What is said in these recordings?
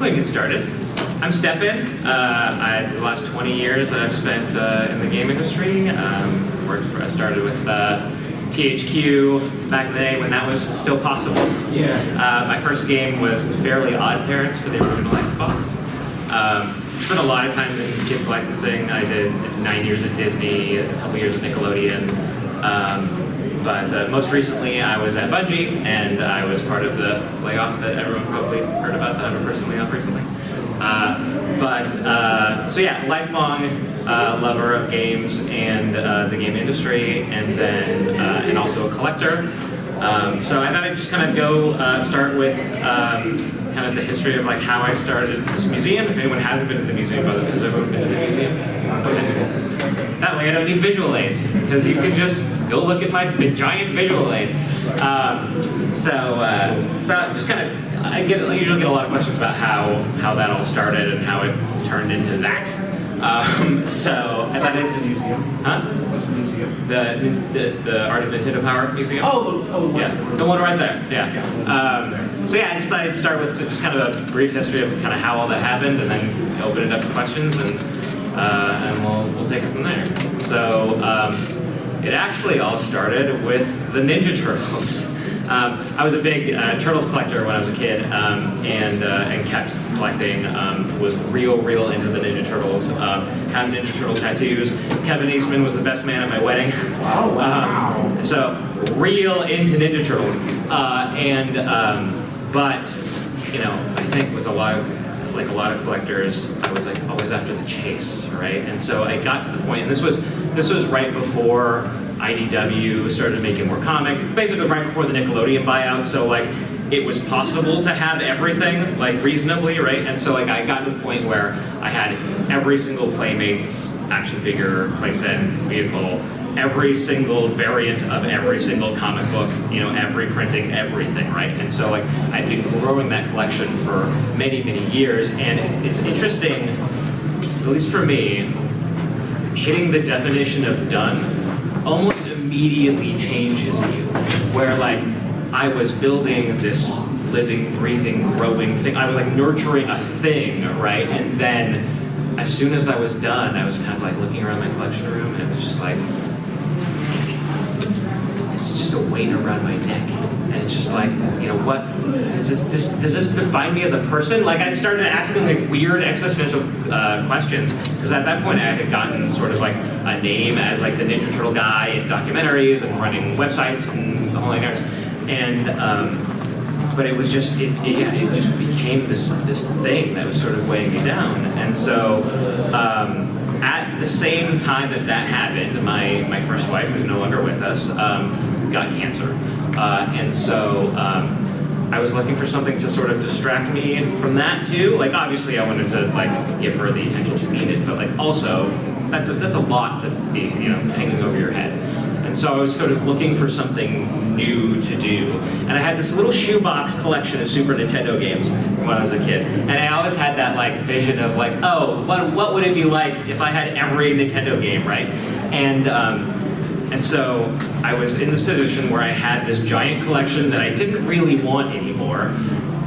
go ahead and get started. I'm Stefan. The last 20 years I've spent in the game industry. I started with THQ back in the day when that was still possible. Yeah. My first game was Fairly Odd Parents for the original Xbox. Spent a lot of time in kids licensing. I did 9 years at Disney, a couple years at Nickelodeon. But most recently I was at Bungie, and I was part of the layoff that everyone probably heard about, the 100-person layoff recently. So yeah, lifelong lover of games and the game industry, and then and also a collector. So I thought I'd just kind of go start with kind of the history of like how I started this museum. If anyone hasn't been to the museum, by the way, has everyone been to the museum? Okay. That way I don't need visual aids, because you can just go look at my giant visual aid. So just kind of, I usually get a lot of questions about how that all started and how it turned into that. So I thought This is the museum. Huh? What's the museum? The Art of Nintendo Power Museum. Yeah, the one right there. Yeah. So yeah, I just thought I'd start with just kind of a brief history of kind of how all that happened, and then open it up to questions, and we'll take it from there. So it actually all started with the Ninja Turtles. I was a big Turtles collector when I was a kid, and kept collecting. Was real into the Ninja Turtles. Had Ninja Turtle tattoos. Kevin Eastman was the best man at my wedding. Wow. So real into Ninja Turtles. But you know, I think with a lot of collectors, I was like always after the chase, right? And so I got to the point, and this was right before IDW started making more comics, basically right before the Nickelodeon buyout, so like it was possible to have everything like reasonably, right? And so like I got to the point where I had every single Playmates action figure, playset, vehicle, every single variant of every single comic book, you know, every printing, everything, right? And so like I've been growing that collection for many years, and it's interesting, at least for me, hitting the definition of done almost immediately changes you. Where like I was building this living, breathing, growing thing. I was like nurturing a thing, right? And then as soon as I was done, I was kind of like looking around my collection room, and it was just like, it's just a weight around my neck. And it's just like, you know, what, does this define me as a person? Like I started asking like weird existential questions, because at that point I had gotten sort of like a name as like the Ninja Turtle guy in documentaries and running websites and the whole nine yards. And but it was just it just became this thing that was sort of weighing me down. And so at the same time that happened, my first wife, who's no longer with us, got cancer. And so I was looking for something to sort of distract me from that too. Like obviously I wanted to like give her the attention she needed, but like also that's a lot to be, you know, hanging over your head. And so I was sort of looking for something new to do. And I had this little shoebox collection of Super Nintendo games when I was a kid. And I always had that like vision of like, oh, what would it be like if I had every Nintendo game, right? And so I was in this position where I had this giant collection that I didn't really want anymore,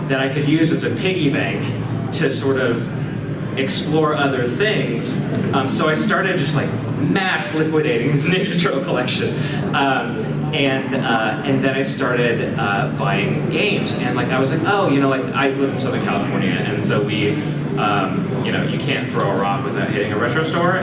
that I could use as a piggy bank to sort of explore other things. So I started just like mass liquidating this Ninja Turtle collection. And then I started buying games. And like I was like, oh, you know, like I live in Southern California, and so we, you know, you can't throw a rock without hitting a retro store,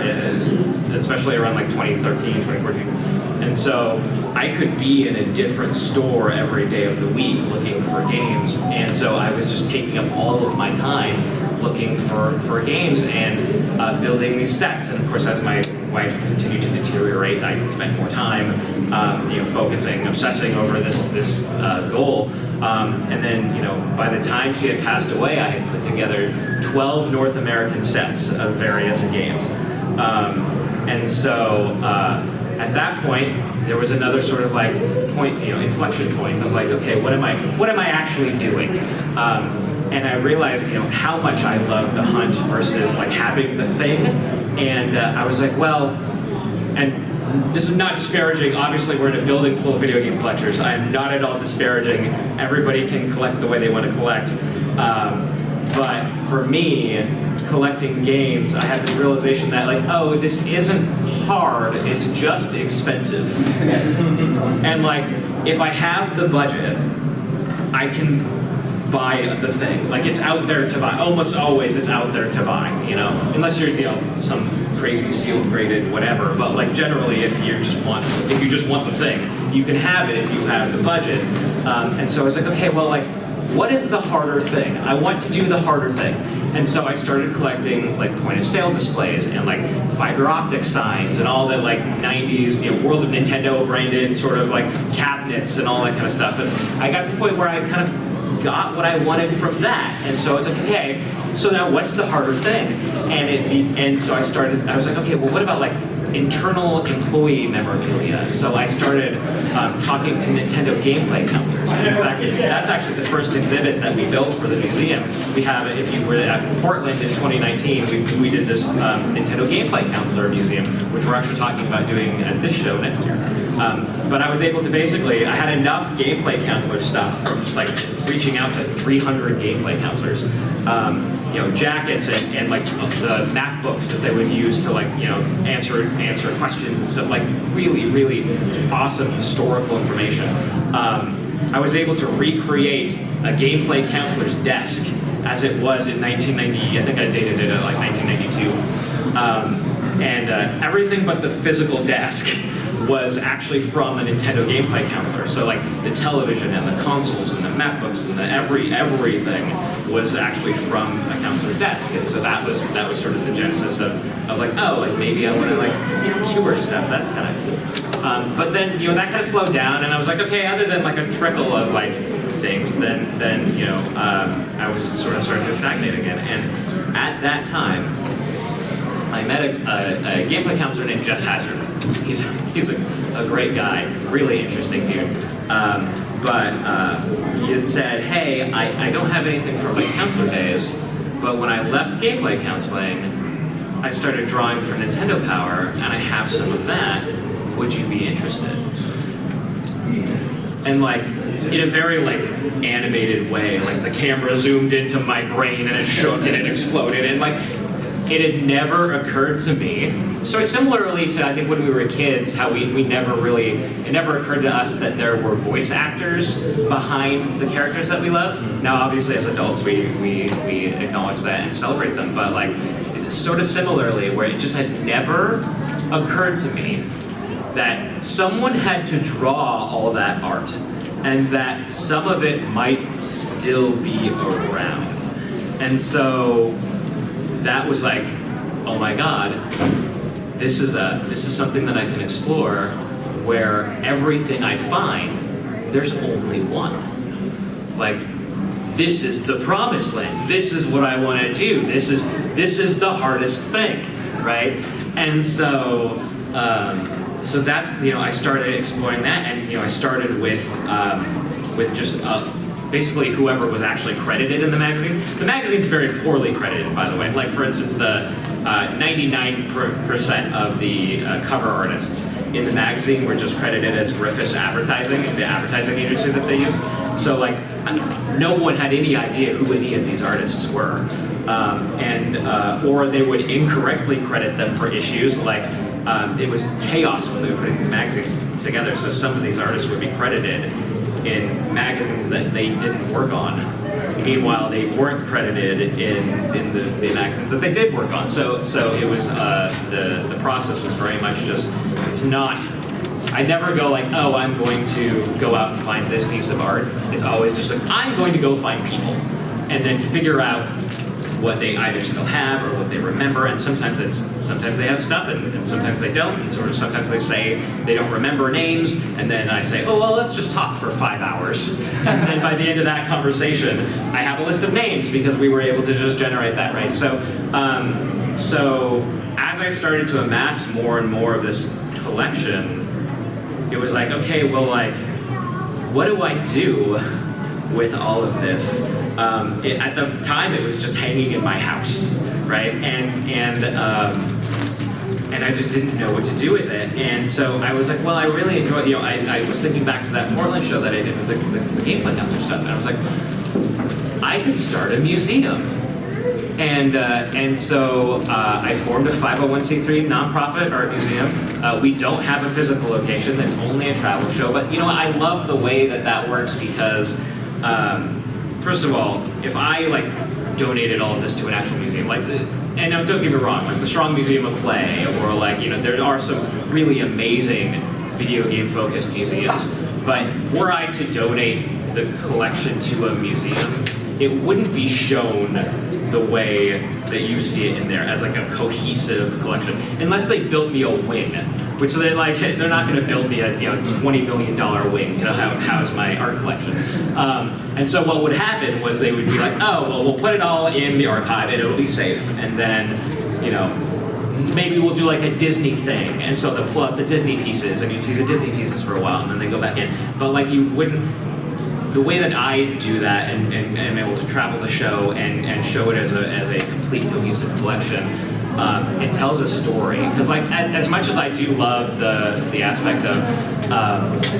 especially around like 2013, 2014. And so I could be in a different store every day of the week looking for games. And so I was just taking up all of my time looking for games and building these sets. And of course, as my wife continued to deteriorate, I spent more time, you know, focusing, obsessing over this goal. And then, you know, by the time she had passed away, I had put together 12 North American sets of various games. And so at that point, there was another sort of like point, you know, inflection point of like, okay, what am I actually doing? And I realized, you know, how much I love the hunt versus like having the thing. And I was like, well, and this is not disparaging. Obviously, we're in a building full of video game collectors. I'm not at all disparaging. Everybody can collect the way they want to collect. But for me, collecting games, I had this realization that like, oh, this isn't hard, it's just expensive. And like, if I have the budget, I can buy the thing. Like, it's out there to buy. Almost always it's out there to buy, you know? Unless you're, you know, some crazy sealed graded whatever. But like generally if you just want the thing, you can have it if you have the budget. And so I was like, okay, well, like, what is the harder thing? I want to do the harder thing. And so I started collecting like point of sale displays and like fiber optic signs and all that like 90s, you know, World of Nintendo branded sort of like cabinets and all that kind of stuff. And I got to the point where I kind of got what I wanted from that. And so I was like, okay, so now what's the harder thing? And so I was like, okay, well, what about like internal employee memorabilia? So I started talking to Nintendo gameplay counselors. And in fact, that's actually the first exhibit that we built for the museum. We have, if you were at Portland in 2019, we did this Nintendo gameplay counselor museum, which we're actually talking about doing at this show next year. But I was able to basically, I had enough gameplay counselor stuff from just like reaching out to 300 gameplay counselors. You know, jackets and like the MacBooks that they would use to like, you know, answer questions and stuff, like really, really awesome historical information. I was able to recreate a gameplay counselor's desk as it was in 1990, I think I dated it at like 1992. Everything but the physical desk was actually from a Nintendo gameplay counselor. So like the television and the consoles and the MacBooks and the everything was actually from a counselor desk. And so that was sort of the genesis of like, oh, like maybe I want to like tour stuff. That's kind of cool. But then, you know, that kind of slowed down, and I was like, okay, other than like a trickle of like things, then you know, I was sort of starting to stagnate again. And at that time, I met a gameplay counselor named Jeff Hazard. He's a great guy, really interesting dude. But he had said, hey, I don't have anything from my counselor days, but when I left gameplay counseling, I started drawing for Nintendo Power, and I have some of that. Would you be interested? And like, in a very like animated way, like the camera zoomed into my brain and it shook and it exploded, and like, it had never occurred to me. So similarly to, I think when we were kids, how it never occurred to us that there were voice actors behind the characters that we love. Now obviously as adults we acknowledge that and celebrate them, but like sort of similarly, where it just had never occurred to me that someone had to draw all that art and that some of it might still be around. And so that was like, oh my God, this is something that I can explore, where everything I find, there's only one. Like, this is the promised land. This is what I want to do. This is the hardest thing, right? And so so that's, you know, I started exploring that, and you know, I started with just basically whoever was actually credited in the magazine. The magazine's very poorly credited, by the way. Like, for instance, the 99% of the cover artists in the magazine were just credited as Griffiths Advertising, the advertising agency that they used. So, like, no one had any idea who any of these artists were. Or they would incorrectly credit them for issues. Like, it was chaos when they were putting these magazines together, so some of these artists would be credited in magazines that they didn't work on. Meanwhile, they weren't credited in the magazines that they did work on. So it was, the process was very much just, it's not, I never go like, oh, I'm going to go out and find this piece of art. It's always just like, I'm going to go find people and then figure out what they either still have or what they remember, and sometimes they have stuff and sometimes they don't, and sort of sometimes they say they don't remember names, and then I say, oh, well, let's just talk for 5 hours. And then by the end of that conversation, I have a list of names because we were able to just generate that, right? So as I started to amass more and more of this collection, it was like, okay, well, like, what do I do with all of this? At the time, it was just hanging in my house, right? And I just didn't know what to do with it. And so I was like, well, I really enjoy, you know, I was thinking back to that Portland show that I did with the gameplay counselor stuff, and I was like, I could start a museum. And so I formed a 501c3 nonprofit art museum. We don't have a physical location, that's only a travel show, but you know, I love the way that that works because, first of all, if I like donated all of this to an actual museum, like and now don't get me wrong, like the Strong Museum of Play, or like, you know, there are some really amazing video game focused museums, but were I to donate the collection to a museum, it wouldn't be shown the way that you see it in there as like a cohesive collection, unless they built me a wing, which they're not going to build me a $20 million wing to house my art collection. And so what would happen was they would be like, oh, well, we'll put it all in the archive and it'll be safe, and then, you know, maybe we'll do like a Disney thing, and so they'll pull out the Disney pieces, and you'd see the Disney pieces for a while, and then they go back in. But like you wouldn't, the way that I do that and am able to travel the show and show it as a complete cohesive collection, it tells a story. Because like as much as I do love the aspect of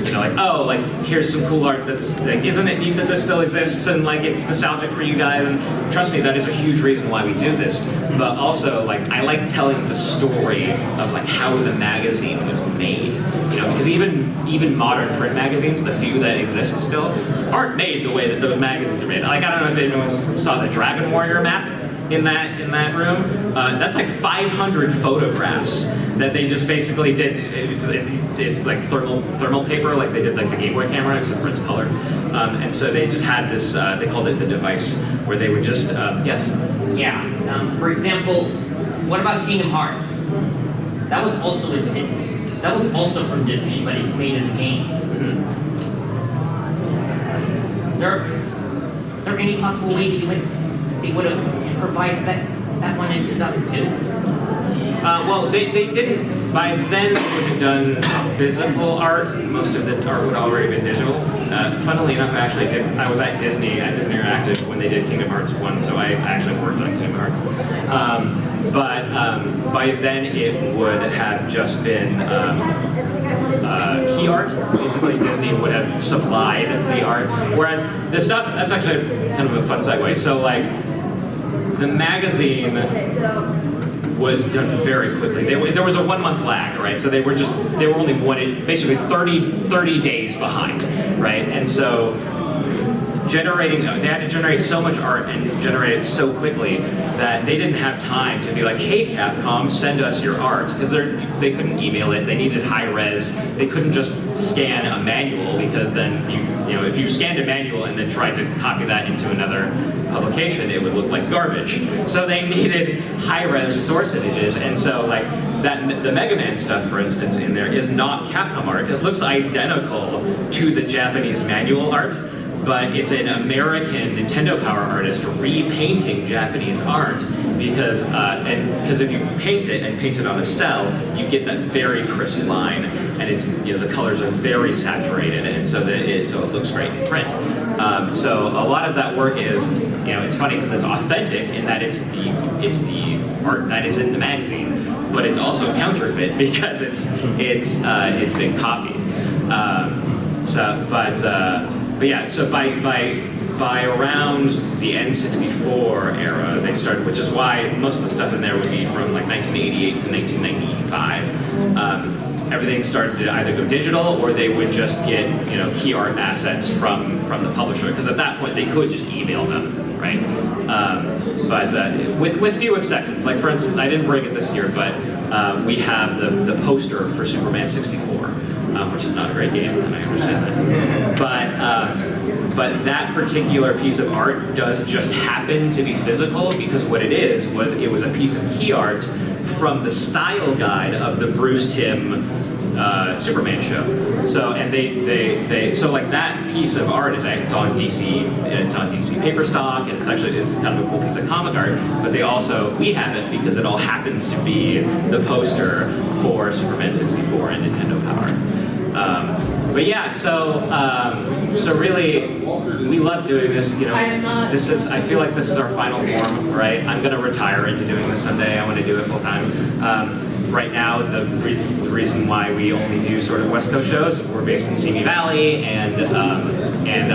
you know, like, oh, like here's some cool art that's like, isn't it neat that this still exists and like it's nostalgic for you guys, and trust me, that is a huge reason why we do this. But also, like, I like telling the story of like how the magazine was made. You know, because even modern print magazines, the few that exist still, aren't made the way that those magazines are made. Like, I don't know if anyone saw the Dragon Warrior map in that room. That's like 500 photographs that they just basically did. It's like thermal paper, like they did like the Game Boy camera, except for it's colored. And so they just had this. They called it the device, where they would just yes. Yeah. For example, what about Kingdom Hearts? That was also from Disney, but it's made as a game. Mm-hmm. Is there any possible way that they would have improvised that one in 2002? Well, they didn't. By then, they would have done physical art. Most of the art would already been digital. Funnily enough, I was at Disney Interactive when they did Kingdom Hearts 1, so I actually worked on Kingdom Hearts. But by then, it would have just been key art. Basically, Disney would have supplied the art. Whereas the stuff, that's actually kind of a fun segue. So, like, the magazine was done very quickly. There was a 1 month lag, right? So they were only basically 30 days behind, right? And so they had to generate so much art and generate it so quickly that they didn't have time to be like, hey Capcom, send us your art, because they couldn't email it. They needed high res. They couldn't just scan a manual, because then you know, if you scanned a manual and then tried to copy that into another publication, it would look like garbage. So they needed high-res source images, and so like the Mega Man stuff, for instance, in there is not Capcom art. It looks identical to the Japanese manual art, but it's an American Nintendo Power artist repainting Japanese art, because if you paint it on a cell, you get that very crisp line, and it's, you know, the colors are very saturated, and so it looks great in print. So a lot of that work is, you know, it's funny because it's authentic in that it's the art that is in the magazine, but it's also counterfeit because it's been copied. But yeah, so by around the N64 era, they started, which is why most of the stuff in there would be from like 1988 to 1995. Everything started to either go digital, or they would just get, you know, key art assets from the publisher, because at that point they could just email them, right? But with few exceptions, like for instance, I didn't bring it this year, but we have the poster for Superman 64, which is not a great game, and I understand that. But that particular piece of art does just happen to be physical, because what it was a piece of key art from the style guide of the Bruce Timm Superman show. So, and so like that piece of art it's on DC paper stock, and it's kind of a cool piece of comic art. But we have it because it all happens to be the poster for Superman 64 and Nintendo Power. But yeah, so really, we love doing this. You know, I feel like this is our final form, right? I'm gonna retire into doing this someday. I want to do it full time. Right now, the reason why we only do sort of West Coast shows, we're based in Simi Valley, and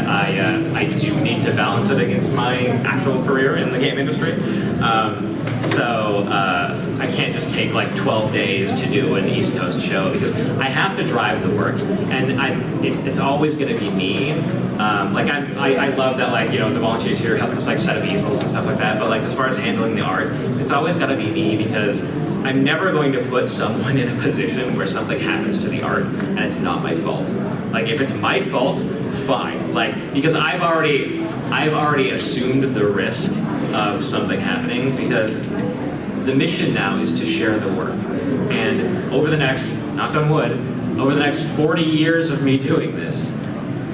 I do need to balance it against my actual career in the game industry. I can't just take like 12 days to do an East Coast show because I have to drive the work, and it's always going to be me. I love that, like, you know, the volunteers here help us like set up easels and stuff like that. But like as far as handling the art, it's always got to be me because I'm never going to put someone in a position where something happens to the art and it's not my fault. Like if it's my fault, fine. Like because I've already assumed the risk of something happening because the mission now is to share the work. And over the next, knock on wood, over the next 40 years of me doing this,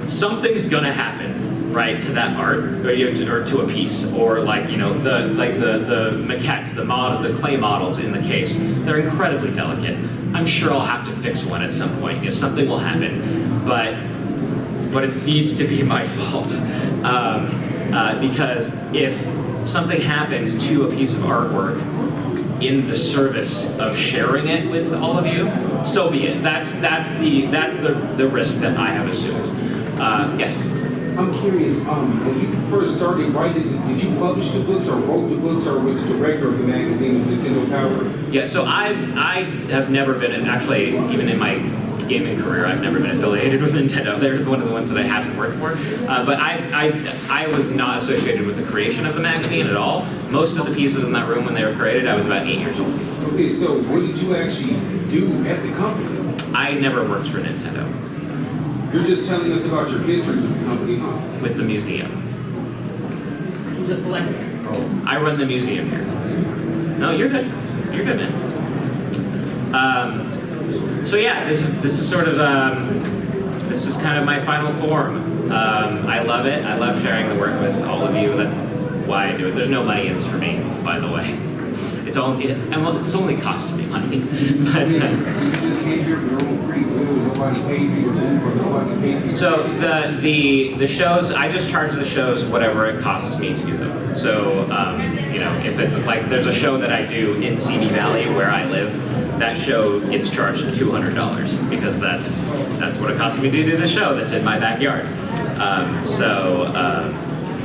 something's gonna happen, right, to that art, or to a piece, or like, you know, the maquettes, the clay models in the case, they're incredibly delicate. I'm sure I'll have to fix one at some point. You know, something will happen, but it needs to be my fault. Because if something happens to a piece of artwork in the service of sharing it with all of you, so be it. That's the risk that I have assumed. Yes. I'm curious. When you first started writing, did you publish the books, or wrote the books, or was the director of the magazine of Nintendo Power? Yeah. So I have never been, actually, even in my gaming career, I've never been affiliated with Nintendo. They're one of the ones that I haven't worked for. But I was not associated with the creation of the magazine at all. Most of the pieces in that room when they were created, I was about 8 years old. Okay, so what did you actually do at the company? I never worked for Nintendo. You're just telling us about your history with the company, huh? With the museum. Who's a collector? I run the museum here. No, you're good. You're good, man. So yeah, this is sort of this is kind of my final form. I love it. I love sharing the work with all of you. That's why I do it. There's no money in this for me, by the way. It's only cost me money. But, You just came here for your own free will. Nobody paid for your Uber. Nobody paid for your... So the shows, I just charge the shows whatever it costs me to do them. So you know, if it's like there's a show that I do in Simi Valley where I live, that show gets charged $200 because that's what it costs me to do the show that's in my backyard.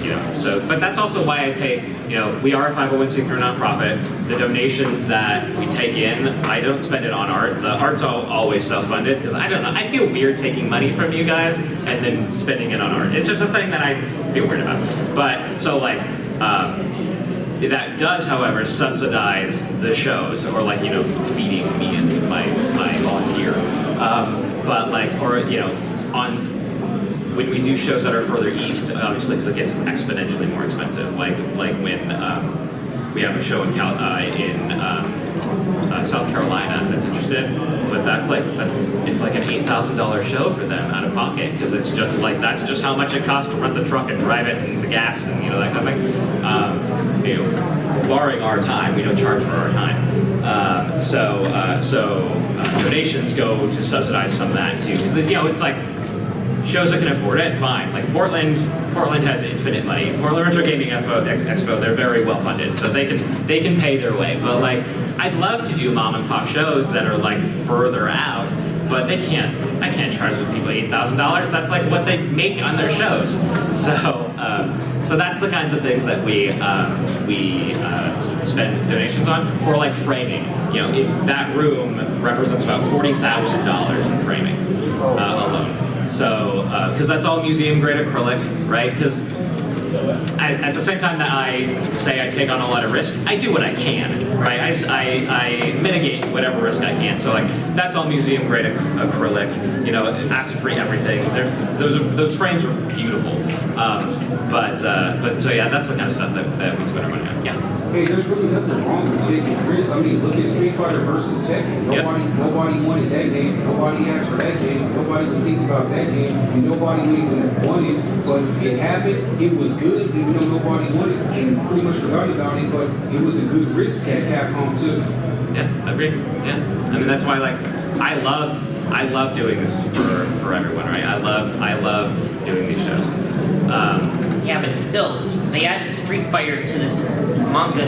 You know, but that's also why I take, you know, we are a 501c3 nonprofit. The donations that we take in, I don't spend it on art. The art's always self-funded because I don't know, I feel weird taking money from you guys and then spending it on art. It's just a thing that I feel weird about. But, so like, that does, however, subsidize the shows, or like, you know, feeding me and my volunteer. But like, or, you know, when we do shows that are further east, obviously, because it gets exponentially more expensive. Like when we have a show in South Carolina that's interested, but it's like an $8,000 show for them out of pocket because it's just like that's just how much it costs to rent the truck and drive it and the gas and that kind of thing. You know, barring our time, we don't charge for our time. So donations go to subsidize some of that too, because it's like. Shows that can afford it, fine. Like Portland has infinite money. Portland Retro Gaming Expo, they're very well funded, so they can pay their way. But like, I'd love to do mom and pop shows that are like further out, but I can't charge those people $8,000. That's like what they make on their shows. So that's the kinds of things that we spend donations on, or like framing. You know, that room represents about $40,000 in framing alone. So, because that's all museum grade acrylic, right? Because at the same time that I say I take on a lot of risk, I do what I can, right? I mitigate whatever risk I can. So like that's all museum grade acrylic, you know, acid-free everything. Those frames are beautiful. But so yeah, that's the kind of stuff that we spend our money on. Yeah. Hey, there's really nothing wrong with taking risks. I mean, look at Street Fighter versus Tekken. Nobody wanted that game. Nobody asked for that game. Nobody would think about that game. And nobody would even want it. But it happened. It was good, even though nobody wanted it. And pretty much forgot about it. But it was a good risk at Capcom too. Yeah, I agree. Yeah, I mean that's why like I love doing this for everyone, right? I love doing these shows. Yeah, but still, they added Street Fighter to this manga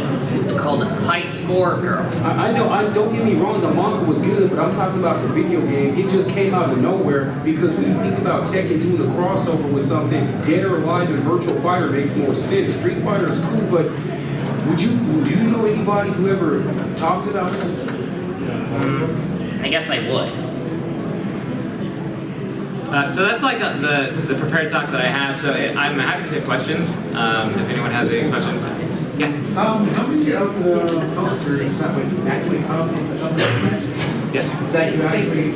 called High Score Girl. I know, don't get me wrong, the manga was good, but I'm talking about the video game. It just came out of nowhere because when you think about Tekken doing a crossover with something, Dead or Alive and Virtual Fighter makes more sense. Street Fighter is cool, but Do you know anybody who ever talks about this? I guess I would. So that's like the prepared talk that I have. So I'm happy to take questions if anyone has any questions. Yeah. How many of the posters that would actually come from the government Yeah. that you actually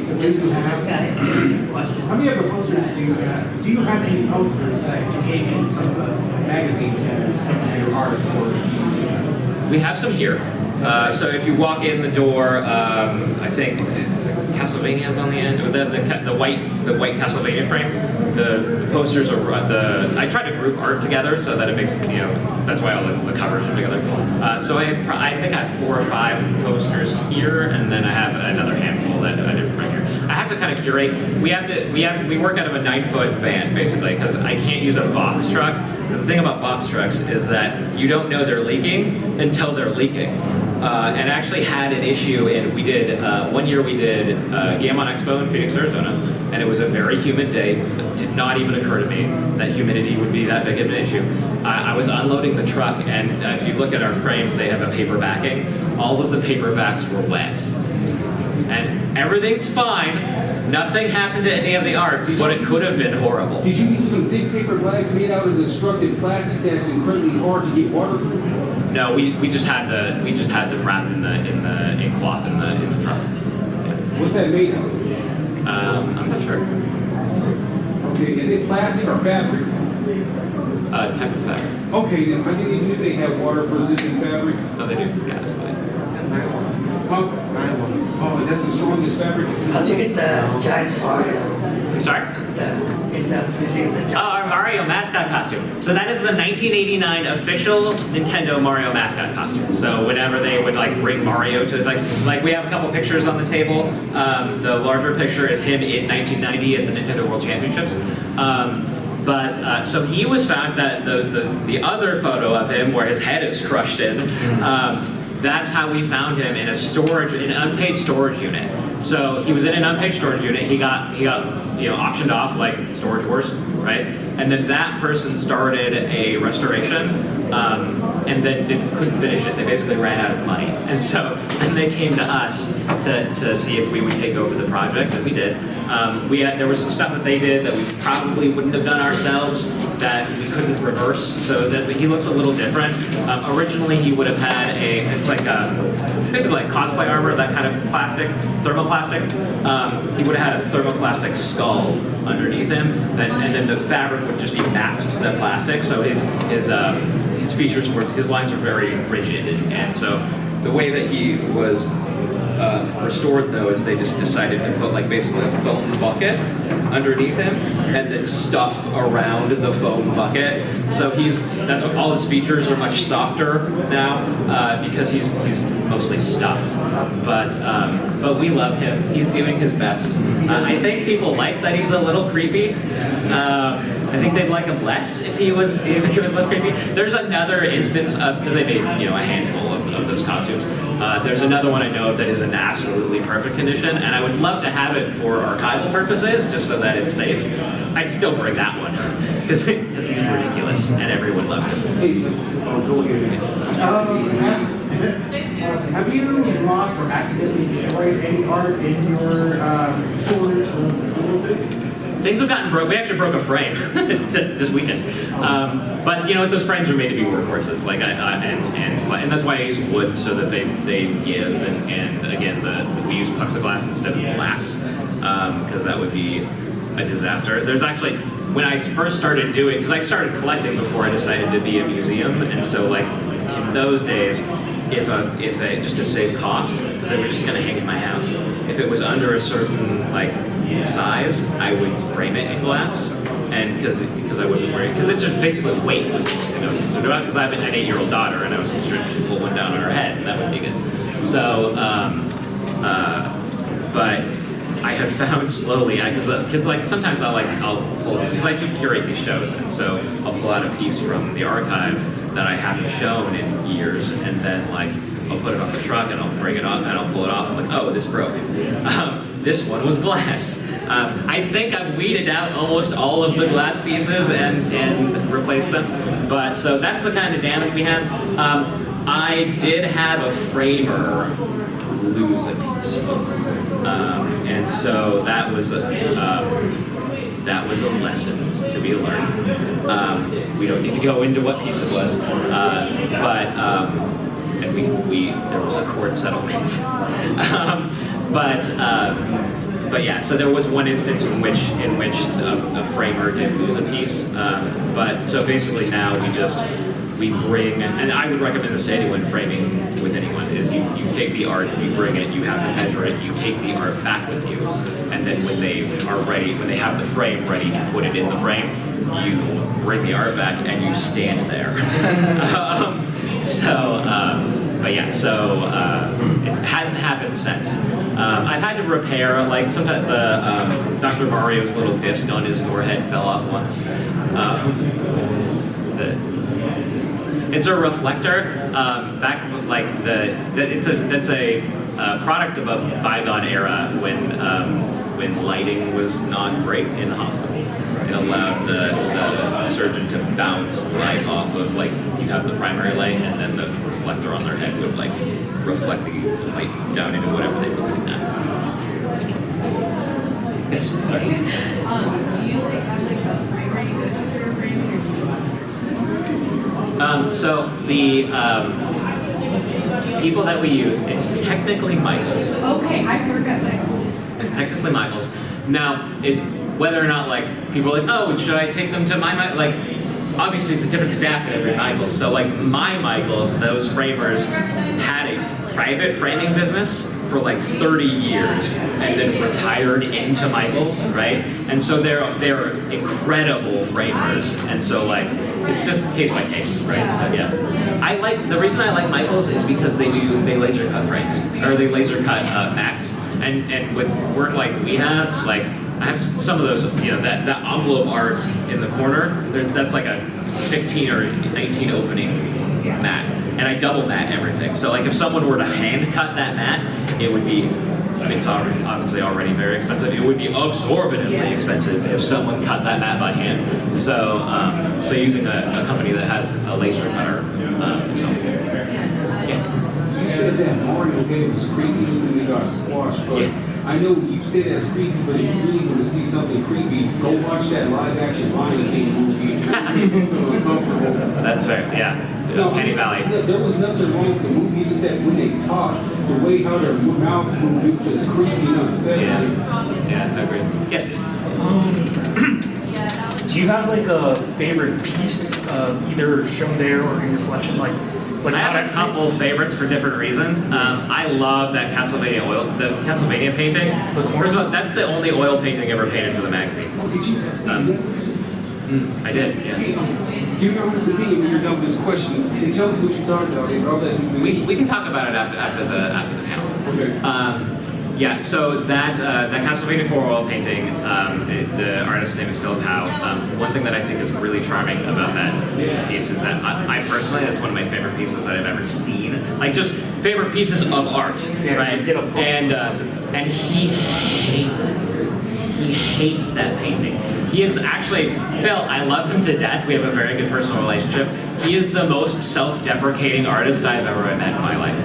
have? How many of the posters do you have? Do you have any posters that you gave in some of the magazines and some of your art for? We have some here. So if you walk in the door, I think Castlevania's on the end, or the white Castlevania frame. The posters are I try to group art together so that it makes that's why all the covers are together. So I think I have 4 or 5 posters here, and then I have another handful that I didn't bring here. I have to kind of curate. We work out of a 9-foot van basically because I can't use a box truck. Because the thing about box trucks is that you don't know they're leaking until they're leaking. And I actually had an issue one year we did Gamon Expo in Phoenix, Arizona, and it was a very humid day. It did not even occur to me that humidity would be that big of an issue. I was unloading the truck, and if you look at our frames, they have a paper backing. All of the paper backs were wet. And everything's fine. Nothing happened to any of the art, but it could have been horrible. Did you use some thick paper bags made out of destructive plastic that's incredibly hard to get waterproof? No, we just had them wrapped in cloth in the truck. Yeah. What's that made of? I'm not sure. Okay, is it plastic or fabric? Type of fabric. Okay, then I didn't even know they have water-resistant fabric. No, they do. Yeah, absolutely. Huh? Oh, that's the strongest fabric. How'd you get the giant Mario? I'm sorry? Did you get the Our Mario mascot costume. So that is the 1989 official Nintendo Mario mascot costume. So whenever they would bring Mario to like we have a couple pictures on the table. The larger picture is him in 1990 at the Nintendo World Championships. So he was found that the other photo of him where his head is crushed in. That's how we found him in an unpaid storage unit. So he was in an unpaid storage unit. He got auctioned off like Storage Wars, right? And then that person started a restoration, and then couldn't finish it. They basically ran out of money, and so then they came to us to see if we would take over the project, and we did. There was some stuff that they did that we probably wouldn't have done ourselves that we couldn't reverse, so that he looks a little different. Originally, he would have had basically like cosplay armor, that kind of plastic, thermoplastic. He would have had a thermoplastic skull underneath him, and then the fabric would just be matched to that plastic. So his features his lines were very rigid, and so the way that he was restored though is they just decided to put basically a foam bucket underneath him and then stuff around the foam bucket. So that's what all his features are much softer now because he's mostly stuffed. But we love him. He's doing his best. I think people like that he's a little creepy. I think they'd like him less if he was less creepy. There's another instance of, because they made a handful of those costumes. There's another one I know of that is in absolutely perfect condition, and I would love to have it for archival purposes, just so that it's safe. I'd still bring that one because he's ridiculous and everyone loves him. Hey, go ahead. Have you lost or accidentally destroyed any art in your storage or little Things have gotten broke. We actually broke a frame this weekend. But those frames are made to be workhorses. And that's why I use wood so that they give. And again, we use plexiglass instead of glass because that would be a disaster. There's actually, when I first started doing, because I started collecting before I decided to be a museum, and so in those days, if just to save cost, because they were just going to hang in my house, if it was under a certain size, I would frame it in glass, and because I wasn't worried, because it just basically weight was the thing I was concerned about, because I have an 8-year-old daughter, and I was concerned she'd pull one down on her head, and that would be good. So, but I have found slowly, because sometimes I'll pull, because I do curate these shows, and so I'll pull out a piece from the archive that I haven't shown in years, and then I'll put it on the truck and I'll bring it up and I'll pull it off. I'm like, oh, this broke. This one was glass. I think I've weeded out almost all of the glass pieces and replaced them. But so that's the kind of damage we had. I did have a framer lose a piece, and so that was a lesson to be learned. We don't need to go into what piece it was, and there was a court settlement. But yeah, so there was one instance in which a framer did lose a piece. But so basically now we bring, and I would recommend this to anyone framing with anyone, is you take the art, you bring it, you have to measure it, you take the art back with you, and then when they are ready, when they have the frame ready to put it in the frame, you bring the art back and you stand there. But yeah, so it hasn't happened since. I've had to repair, like sometimes Dr. Mario's little disc on his forehead fell off once. It's a reflector. That's a product of a bygone era when lighting was not great in hospitals. It allowed the surgeon to bounce light off of, like, you have the primary light and then the reflector on their head would like reflect the light down into whatever they were looking at. Yes. Sorry. Do you have like a frame or you go to your frame or So the people that we use, it's technically Michael's. Okay, I heard that Michael's. It's technically Michael's. Now, it's whether or not, like, people are like, oh, should I take them to my Michael? Like, obviously it's a different staff at every Michael's. So, like, my Michael's, those framers had a private framing business for like 30 years and then retired into Michael's, right? And so they're incredible framers. And so, like, it's just case by case, right? Yeah. The reason I like Michael's is because they laser cut frames, or they laser cut mats. And with work like we have, like, I have some of those, you know, that envelope art in the corner, that's like a 15 or 19 opening mat. And I double mat everything. So, like, if someone were to hand cut that mat, it would be, it's obviously already very expensive. It would be absorbently expensive if someone cut that mat by hand. So, so using a company that has a laser cutter, yeah. You said that Mario game was creepy when it got squashed, but I know you say that's creepy, but if you really want to see something creepy, go watch that live action Lion King movie. That's fair, yeah. No, Penny Valley. There was nothing wrong with the movie, it's just that when they talk, the way how their mouths move, it was just creepy and unsettling. Yeah, I agree. Yes. Do you have like a favorite piece, either shown there or in your collection? Like I have a couple favorites for different reasons. I love that the Castlevania painting. First of all, that's the only oil painting ever painted for the magazine. Oh, did you see that? I did, yeah. Do you know what's the meaning when you're done with this question? Say, tell me what you thought about it. All that We can talk about it after the panel. Okay. Yeah, so that Castlevania 4 oil painting, the artist's name is Philip Howe. One thing that I think is really charming about that piece is that I personally, that's one of my favorite pieces that I've ever seen. Like, just favorite pieces of art, right? And he hates it. He hates that painting. He is actually, Phil, I love him to death. We have a very good personal relationship. He is the most self-deprecating artist I've ever met in my life.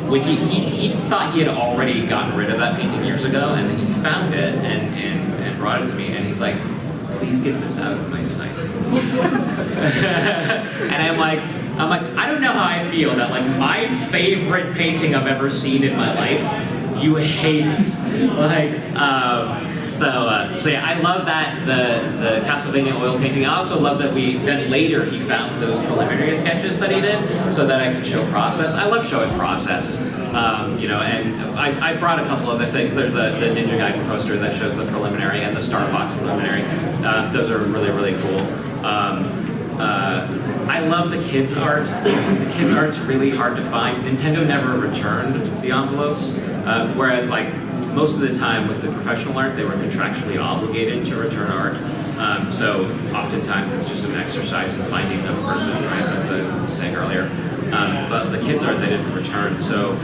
When he thought he had already gotten rid of that painting years ago, and then he found it and brought it to me, and he's like, please get this out of my sight. And I'm like, I don't know how I feel that, like, my favorite painting I've ever seen in my life, you hate it. Like, so yeah, I love that, the Castlevania oil painting. I also love that then later he found those preliminary sketches that he did so that I could show process. I love showing process, you know, and I brought a couple other things. There's the Ninja Gaiden poster that shows the preliminary and the Star Fox preliminary. Those are really, really cool. I love the kids' art. The kids' art's really hard to find. Nintendo never returned the envelopes, whereas, like, most of the time with the professional art, they were contractually obligated to return art. So oftentimes it's just an exercise in finding the person, right, as I was saying earlier. But the kids' art, they didn't return. So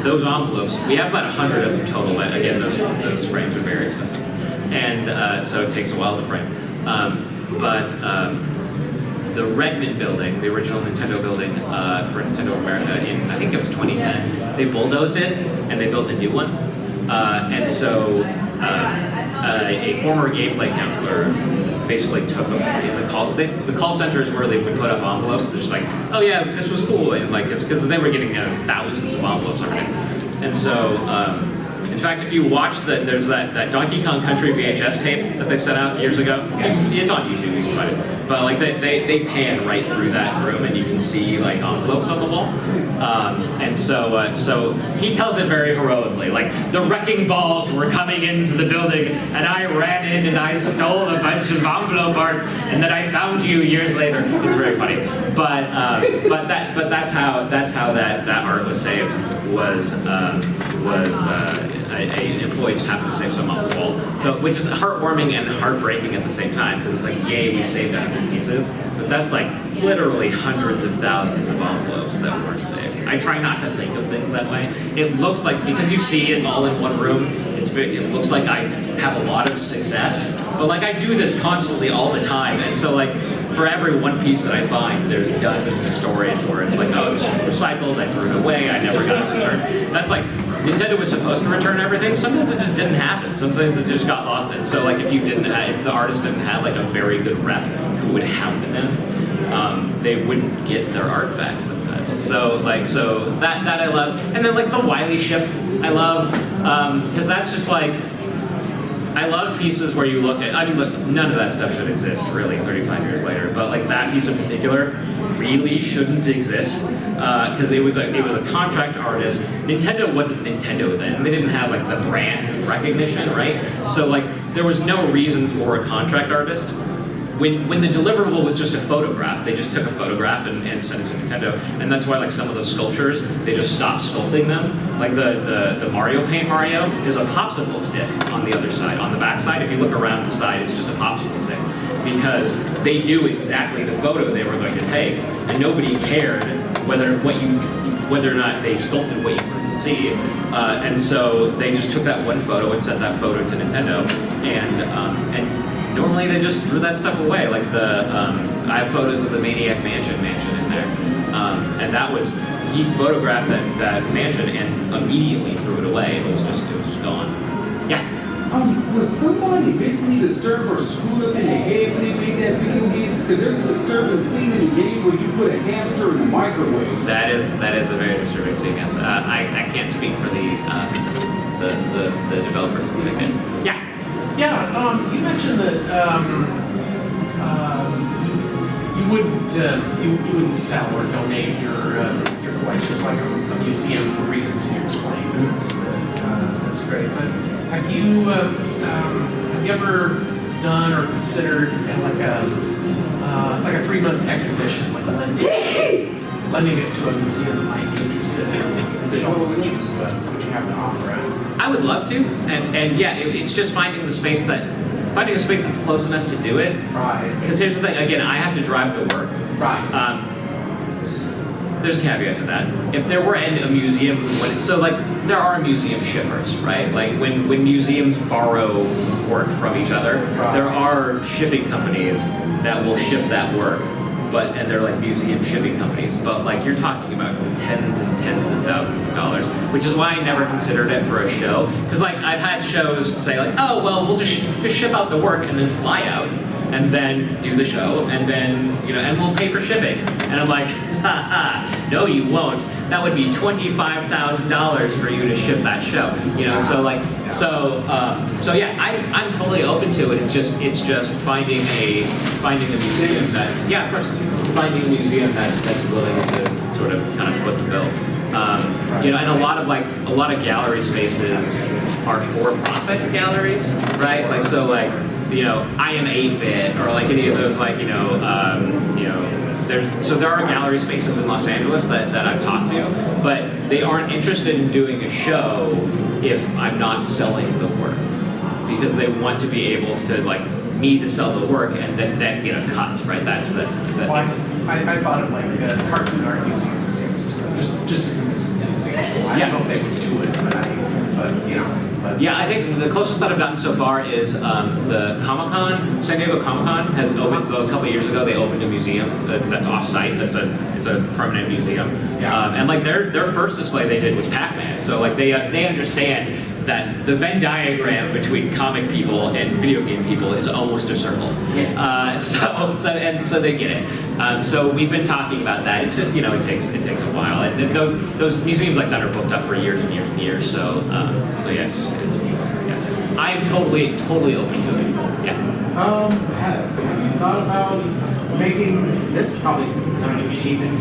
those envelopes, we have about 100 of them total, but again, those frames are very expensive. And so it takes a while to frame. the Redmond building, the original Nintendo building for Nintendo America in, I think it was 2010, they bulldozed it and they built a new one. And so a former gameplay counselor basically took them in the call center is where they would put up envelopes. They're just like, oh yeah, this was cool, and like it's because they were getting thousands of envelopes every day. And so, in fact, if you watch there's that Donkey Kong Country VHS tape that they sent out years ago. It's on YouTube, you can find it. But like they pan right through that room, and you can see like envelopes on the wall. And so he tells it very heroically, like the wrecking balls were coming into the building, and I ran in and I stole a bunch of envelope arts, and then I found you years later. It's very funny, but that's how that art was saved. Was a employee just happened to save some on the wall, so which is heartwarming and heartbreaking at the same time, because it's like, yay, we saved 100 pieces, but that's like literally hundreds of thousands of envelopes that weren't saved. I try not to think of things that way. It looks like, because you see it all in one room, it looks like I have a lot of success, but like I do this constantly all the time, and so like for every one piece that I find, there's dozens of stories where it's like, oh, it was recycled, I threw it away, I never got it returned. That's like, Nintendo was supposed to return everything. Sometimes it just didn't happen. Sometimes it just got lost. And so like if the artist didn't have like a very good rep who would hound them, they wouldn't get their art back sometimes. So that I love. And then like the Wily ship, I love, because that's just like, I love pieces where you look at, I mean, look, none of that stuff should exist, really, 35 years later, but like that piece in particular really shouldn't exist, because it was a contract artist. Nintendo wasn't Nintendo then. They didn't have like the brand recognition, right? So like, there was no reason for a contract artist. When the deliverable was just a photograph, they just took a photograph and sent it to Nintendo, and that's why like some of those sculptures, they just stopped sculpting them. Like the Mario Paint Mario is a popsicle stick on the other side, on the back side. If you look around the side, it's just a popsicle stick, because they knew exactly the photo they were going to take, and nobody cared whether or not they sculpted what you couldn't see, and so they just took that one photo and sent that photo to Nintendo, and normally they just threw that stuff away. Like I have photos of the Maniac Mansion in there, and that was, he photographed that mansion and immediately threw it away. It was just gone. Yeah. Was somebody mentally disturbed or screwed up in the head when they made that video game? Because there's a disturbing scene in the game where you put a hamster in the microwave. That is a very disturbing scene. Yes. I can't speak for the developers of the game. Yeah. Yeah, you mentioned that you wouldn't sell or donate your collections like a museum for reasons you explained. That's great. But have you ever done or considered like a 3-month exhibition, like lending it to a museum that might be interested in showing what you have to offer? I would love to, and yeah, it's just finding a space that's close enough to do it. Right. Because here's the thing, again, I have to drive to work. Right. There's a caveat to that. If there were a museum, there are museum shippers, right? Like when museums borrow work from each other, right, there are shipping companies that will ship that work. And they're like museum shipping companies, but like you're talking about tens and tens of thousands of dollars, which is why I never considered it for a show. Because like I've had shows say like, oh well, we'll just ship out the work and then fly out and then do the show and then and we'll pay for shipping. And I'm like, no, you won't. That would be $25,000 for you to ship that show. So yeah, I'm totally open to it. It's just finding a museum that, yeah, of course, finding a museum that's willing to sort of kind of foot the bill. And a lot of gallery spaces are for-profit galleries, right? Like so, like I am 8-bit or like any of those there are gallery spaces in Los Angeles that I've talked to, but they aren't interested in doing a show if I'm not selling the work, because they want to be able to like me to sell the work and then get a cut, right? That's the I thought of like cartoon art museum in San Francisco, just as an example. I don't know if they would do it, but but you know. But Yeah, I think the closest that I've gotten so far is the Comic-Con, San Diego Comic-Con has opened, well, a couple of years ago, they opened a museum that's off-site, it's a permanent museum. Yeah. And like their first display they did was Pac-Man, so like they understand that the Venn diagram between comic people and video game people is almost a circle. So they get it. So we've been talking about that. It's just, it takes a while. And those museums like that are booked up for years and years and years. So yeah, yeah. I'm totally open to it. Yeah. Have you thought about making this probably kind of cheap and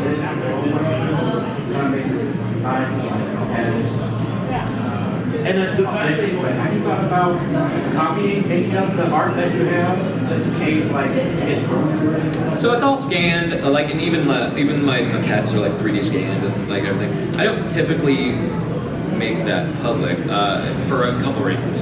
and the bad thing, have you thought about copying any of the art that you have, just in case like it's ruined? So it's all scanned, and even my maquettes are like 3D scanned and like everything. I don't typically make that public for a couple reasons.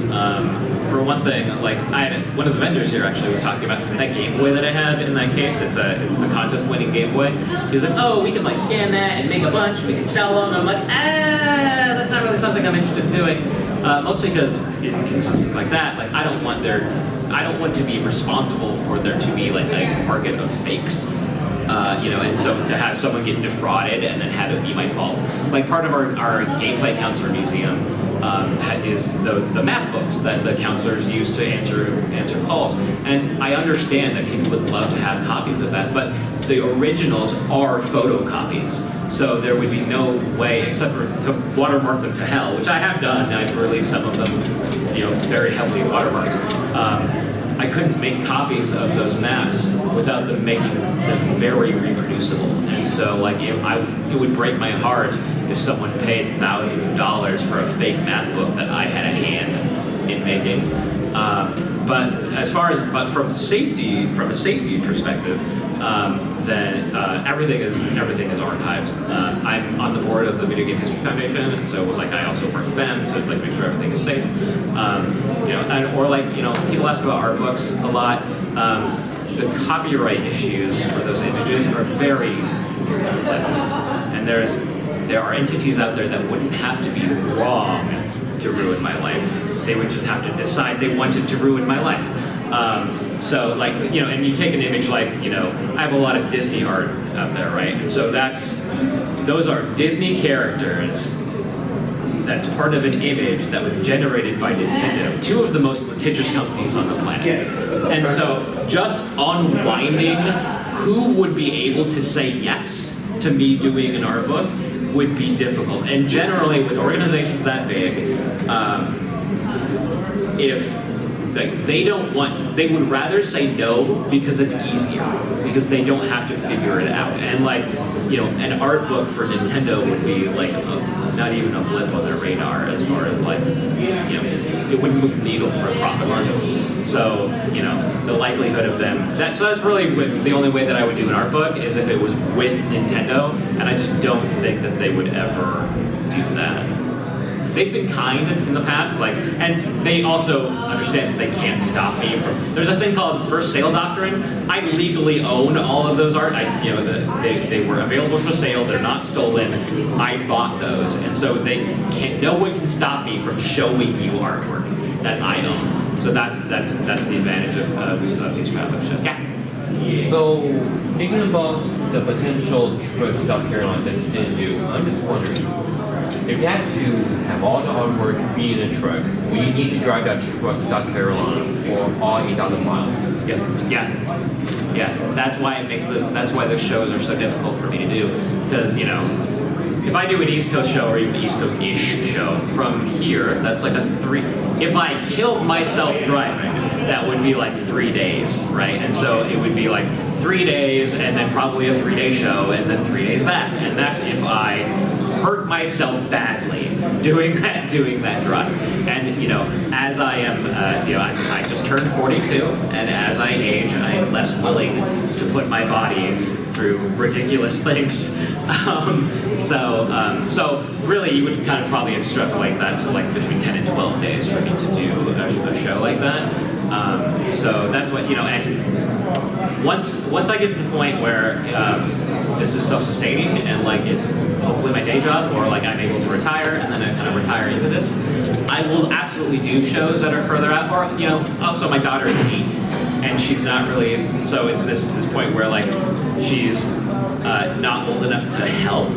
For one thing, like I had one of the vendors here actually was talking about that Game Boy that I have in that case. It's a contest-winning Game Boy. He was like, "Oh, we can like scan that and make a bunch. We can sell them." I'm like, that's not really something I'm interested in doing. Mostly because in instances like that, like I don't want to be responsible for there to be like a market of fakes. And so to have someone get defrauded and then have it be my fault. Like part of our gameplay counselor museum is the map books that the counselors use to answer calls. And I understand that people would love to have copies of that, but the originals are photocopies. So there would be no way, except for to watermark them to hell, which I have done. I've released some of them, very heavily watermarked. I couldn't make copies of those maps without them making them very reproducible. And so, like, it would break my heart if someone paid thousands of dollars for a fake map book that I had a hand in making. But from a safety perspective, then everything is archived. I'm on the board of the Video Game History Foundation, and so like I also work with them to like make sure everything is safe. People ask about art books a lot. The copyright issues for those images are very complex, and there are entities out there that wouldn't have to be wrong to ruin my life. They would just have to decide they wanted to ruin my life. And you take an image like, I have a lot of Disney art out there, right? And so those are Disney characters that's part of an image that was generated by Nintendo, two of the most litigious companies on the planet. And so just unwinding who would be able to say yes to me doing an art book would be difficult. And generally with organizations that big, they would rather say no because it's easier, because they don't have to figure it out. And an art book for Nintendo would be like not even a blip on their radar as far as it wouldn't move the needle for profit margins. So, the likelihood of them, that's really the only way that I would do an art book is if it was with Nintendo, and I just don't think that they would ever do that. They've been kind in the past, and they also understand that they can't stop me from. There's a thing called first sale doctrine. I legally own all of those art. They were available for sale. They're not stolen. I bought those, and so no one can stop me from showing you artwork that I own. So that's the advantage of these partnerships. Yeah. So, thinking about the potential trip to South Carolina that you didn't do, I'm just wondering, if you had to have all the artwork be in a truck, would you need to drive that truck to South Carolina for all 8,000 miles? Yeah. That's why those shows are so difficult for me to do, because if I do an East Coast show or even an East Coast-ish show from here, that's like if I killed myself driving, that would be like 3 days, right? And so it would be like 3 days and then probably a 3-day show and then 3 days back. And that's if I hurt myself badly doing that drive. And as I am, I just turned 42, and as I age, I am less willing to put my body through ridiculous things. So really, you would kind of probably extrapolate that to like between 10 and 12 days for me to do a show like that. So that's what, and once I get to the point where this is self-sustaining and like it's hopefully my day job, or like I'm able to retire and then I kind of retire into this, I will absolutely do shows that are further out. Or also my daughter's 8 and she's not really, so it's this point where like she's not old enough to help.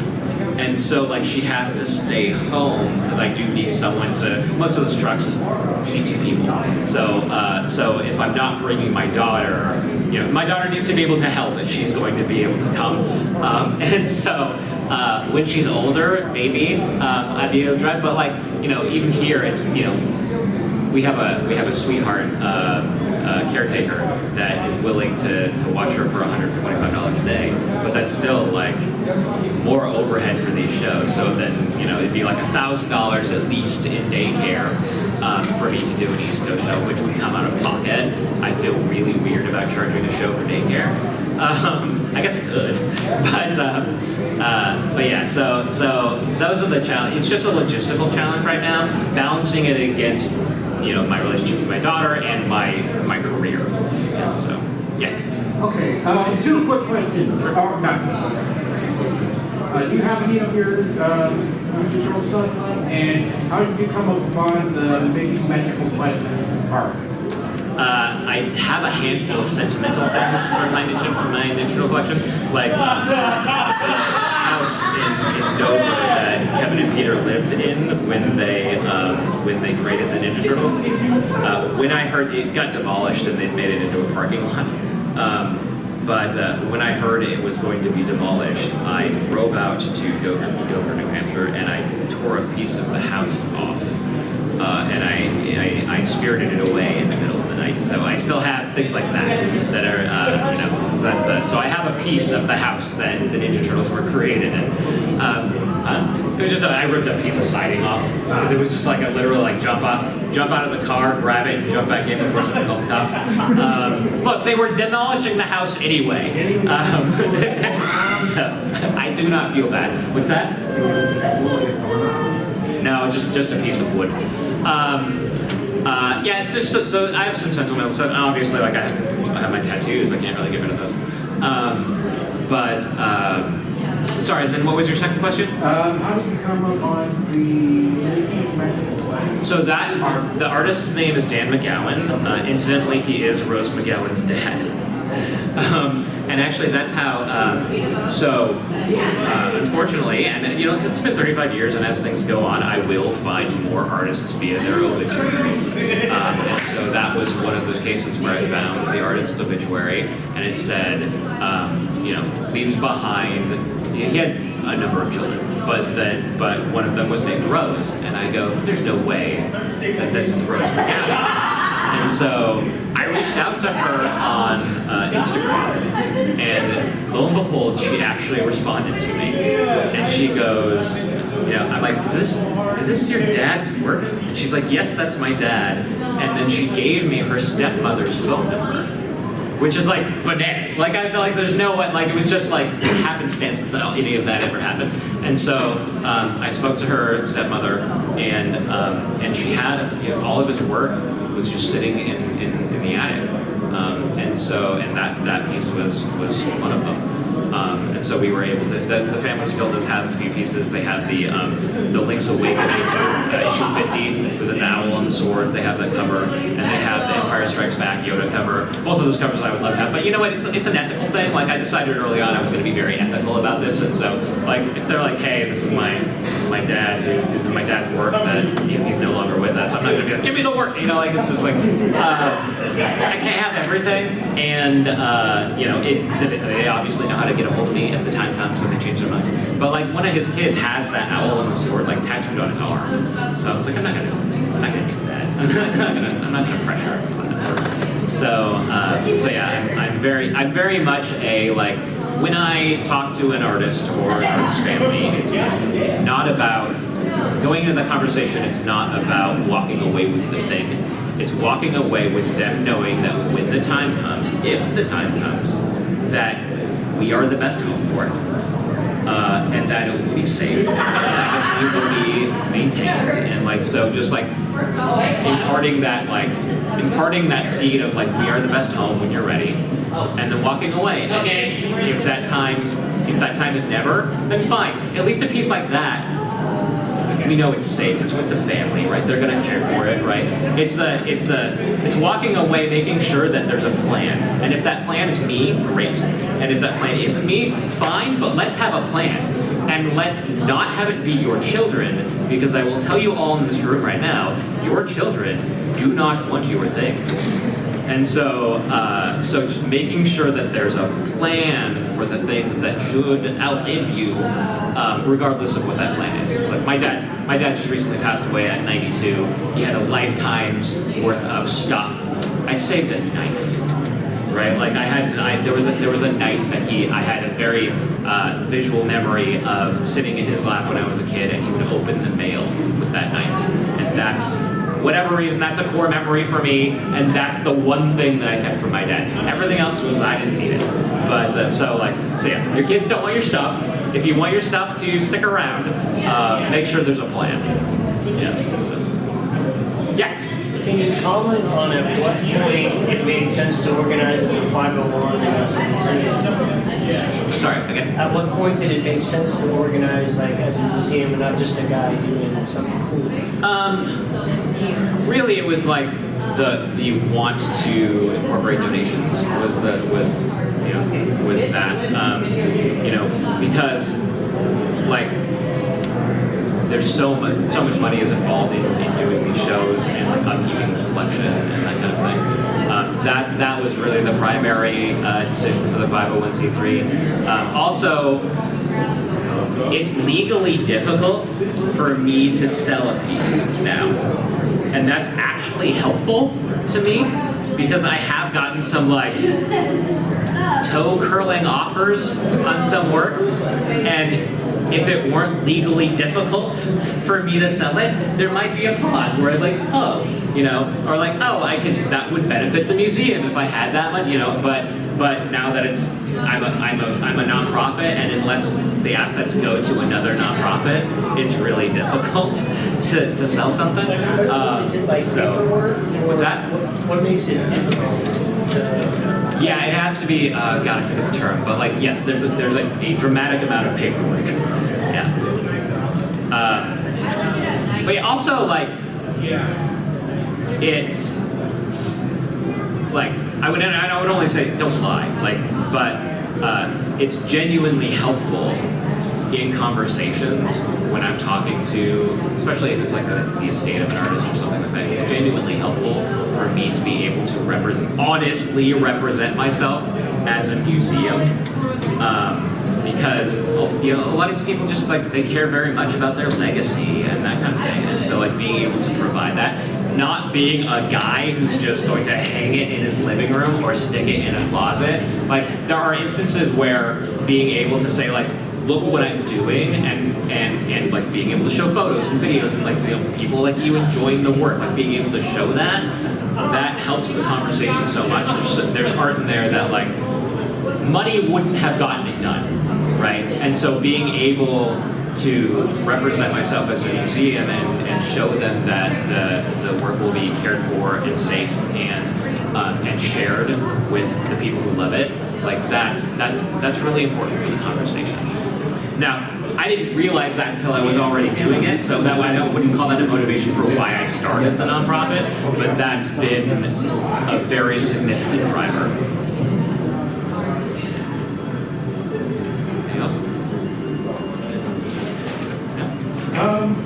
And so, like, she has to stay home because I do need someone to. Most of those trucks see 2 people. So if I'm not bringing my daughter, my daughter needs to be able to help if she's going to be able to come. And so when she's older, maybe I'd be able to drive. But like, even here, it's we have a sweetheart caretaker that is willing to watch her for $125 a day, but that's still like more overhead for these shows. So then it'd be like $1,000 at least in daycare for me to do an East Coast show, which would come out of pocket. I feel really weird about charging a show for daycare. I guess I could, but yeah. So those are the challenges. It's just a logistical challenge right now, balancing it against my relationship with my daughter and my career. So yeah. Okay, 2 quick questions. Or not. Do you have any of your digital stuff up? And how did you come upon the Making Magical Quest art? I have a handful of sentimental things from my digital collection, like the house in Dover that Kevin and Peter lived in when they created the Ninja Turtles. When I heard it got demolished and they made it into a parking lot. But when I heard it was going to be demolished, I drove out to Dover, New Hampshire, and I tore a piece of the house off. And I spirited it away in the middle of the night. So I still have things like that are, so I have a piece of the house that the Ninja Turtles were created in. It was just I ripped a piece of siding off because it was just like a literal like jump out of the car, grab it, and jump back in before something called the cops. Look, they were demolishing the house anyway, so I do not feel bad. What's that? No, just a piece of wood. Yeah, it's just so I have some sentimental stuff. Obviously, like I have my tattoos. I can't really get rid of those. Sorry. Then what was your second question? How did you come up on the Making Magical Quest? So the artist's name is Dan McGowan. Incidentally, he is Rose McGowan's dad. And actually, that's how. Unfortunately, and it's been 35 years, and as things go on, I will find more artists via their obituaries. And so that was one of those cases where I found the artist's obituary, and it said, leaves behind. He had a number of children, but one of them was named Rose, and I go, there's no way that this is Rose McGowan. And so I reached out to her on Instagram, and lo and behold, she actually responded to me. And she goes, I'm like, is this your dad's work? And she's like, yes, that's my dad. And then she gave me her stepmother's phone number, which is like bananas. Like I feel like there's no way, like it was just like happenstance that any of that ever happened. And so I spoke to her stepmother, and she had all of his work was just sitting in the attic, and that piece was one of them. And so we were able to. The family still does have a few pieces. They have the Link's Awakening issue 50 with an owl on the sword. They have that cover, and they have the Empire Strikes Back Yoda cover. Both of those covers I would love to have. But you know what? It's an ethical thing. Like I decided early on I was going to be very ethical about this, and so like if they're like, hey, this is my dad, this is my dad's work that he's no longer with us. I'm not going to be like, give me the work. Like it's just like I can't have everything, and they obviously know how to get a hold of me if the time comes and they change their mind. But like one of his kids has that owl and the sword like tattooed on his arm, so I was like, I'm not gonna do that. I'm not gonna pressure him. So yeah, I'm very much a like when I talk to an artist or an artist family, it's not about going into the conversation. It's not about walking away with the thing. It's walking away with them knowing that when the time comes, if the time comes, that we are the best home for it. and that it will be safe, and that legacy will be maintained, and like so, just like imparting that seed of like we are the best home when you're ready, and then walking away. And if that time is never, then fine. At least a piece like that, we know it's safe. It's with the family, right? They're gonna care for it, right? It's walking away, making sure that there's a plan. And if that plan is me, great. And if that plan isn't me, fine. But let's have a plan, and let's not have it be your children, because I will tell you all in this room right now, your children do not want your things. And so just making sure that there's a plan for the things that should outlive you, regardless of what that plan is. Like my dad just recently passed away at 92. He had a lifetime's worth of stuff. I saved a knife, right? Like there was a knife that I had a very visual memory of sitting in his lap when I was a kid, and he would open the mail with that knife, and that's. Whatever reason, that's a core memory for me, and that's the one thing that I kept from my dad. Everything else was I didn't need it. But so yeah, your kids don't want your stuff. If you want your stuff to stick around, make sure there's a plan. Yeah. Can you comment on at what point it made sense to organize as a 501 and as a museum? Sorry, again. At what point did it make sense to organize like as a museum and not just a guy doing something cool? Really, it was like the want to incorporate donations was that because like there's so much money is involved in doing these shows and like upkeeping the collection and that kind of thing. That was really the primary decision for the 501c3. Also, it's legally difficult for me to sell a piece now. And that's actually helpful to me because I have gotten some like toe curling offers on some work, and if it weren't legally difficult for me to sell it, there might be a pause where I'm like, oh, or like, oh, that would benefit the museum if I had that much, But now that I'm a nonprofit, and unless the assets go to another nonprofit, it's really difficult to sell something. What's that? What makes it difficult? Yeah, it has to be. God, I forget the term, but like, yes, there's a dramatic amount of paperwork. Yeah. But also like, it's like I would only say don't lie, but it's genuinely helpful in conversations when I'm talking to, especially if it's like the estate of an artist or something like that. It's genuinely helpful for me to be able to honestly represent myself as a museum, because a lot of people just like they care very much about their legacy and that kind of thing, and so like being able to provide that. Not being a guy who's just going to hang it in his living room or stick it in a closet. Like, there are instances where being able to say, like, look what I'm doing, and like being able to show photos and videos and like people like you enjoying the work, like being able to show that helps the conversation so much. There's art in there that like money wouldn't have gotten it done, right? And so being able to represent myself as a museum and show them that the work will be cared for and safe and shared with the people who love it, like that's really important for the conversation. Now, I didn't realize that until I was already doing it, so that I wouldn't call that a motivation for why I started the nonprofit, but that's been a very significant driver.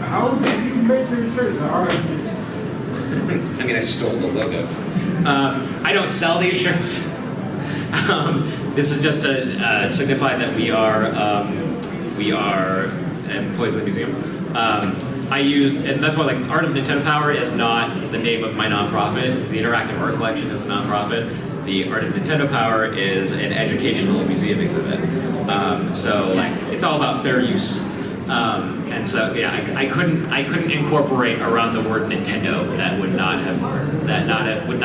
How did you make your shirts? I mean, I stole the logo. I don't sell these shirts. This is just to signify that we are employees of the museum. And that's why like Art of Nintendo Power is not the name of my nonprofit. It's the Interactive Art Collection is the nonprofit. The Art of Nintendo Power is an educational museum exhibit. So like it's all about fair use. And so yeah, I couldn't incorporate around the word Nintendo. That would not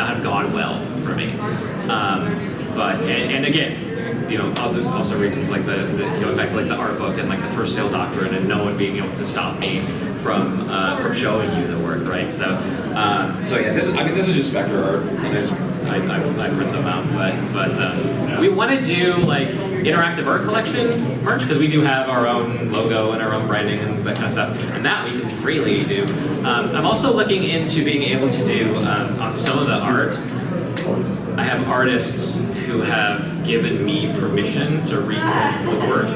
have gone well for me. But again, you know, also reasons like the going back to like the art book and like the first sale doctrine, and no one being able to stop me from showing you the work, right? So yeah, this is just vector art. I print them out, but we want to do like interactive art collection merch because we do have our own logo and our own branding and that kind of stuff, and that we can freely do. I'm also looking into being able to do on some of the art. I have artists who have given me permission to reprint the work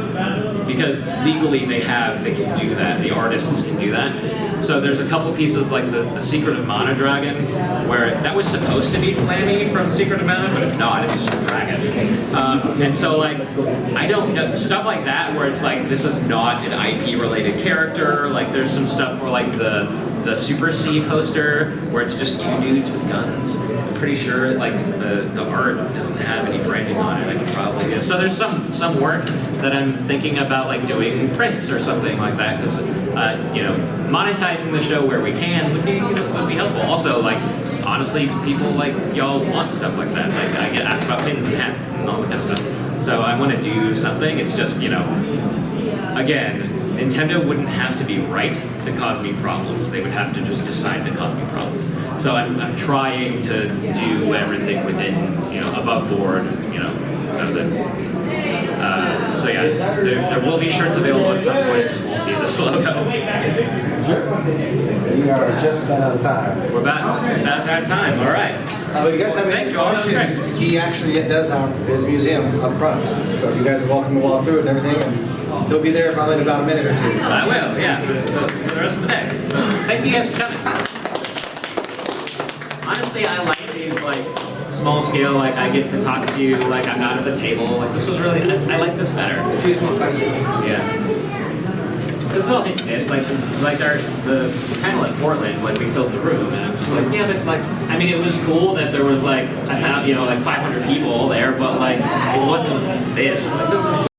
because legally they can do that. The artists can do that. So there's a couple pieces like the Secret of Mana Dragon, where that was supposed to be Flammy from Secret of Mana, but it's not. It's just a dragon. And so like I don't know stuff like that where it's like this is not an IP related character. Like there's some stuff where like the Super C poster where it's just two dudes with guns. I'm pretty sure like the art doesn't have any branding on it. I could probably do. So there's some work that I'm thinking about like doing prints or something like that because you know, monetizing the show where we can would be helpful. Also, like honestly, people like y'all want stuff like that. Like I get asked about pins and hats and all that kind of stuff. So I want to do something. It's just, you know, again, Nintendo wouldn't have to be right to cause me problems. They would have to just decide to cause me problems. So I'm trying to do everything within, you know, above board, you know, so that's, so yeah, there will be shirts available at some point. It just won't be this logo. We are just about out of time. We're about out of time, all right. If you guys have Thank any you all. questions, he actually does have his museum up front. So if you guys are welcome to walk through it and everything, and he'll be there probably in about a minute or two. So. I will, yeah, for the rest of the day. Thank you guys for coming. Honestly, I like these like small scale, like I get to talk to you, like I'm not at the table. Like this was really, I like this better. It feels more festive. Yeah. This whole this, like the panel at Portland when we filled the room, and I'm just like, yeah, but like, I mean, it was cool that there was like, I found, you know, like 500 people there, but like, it wasn't this. Like, this is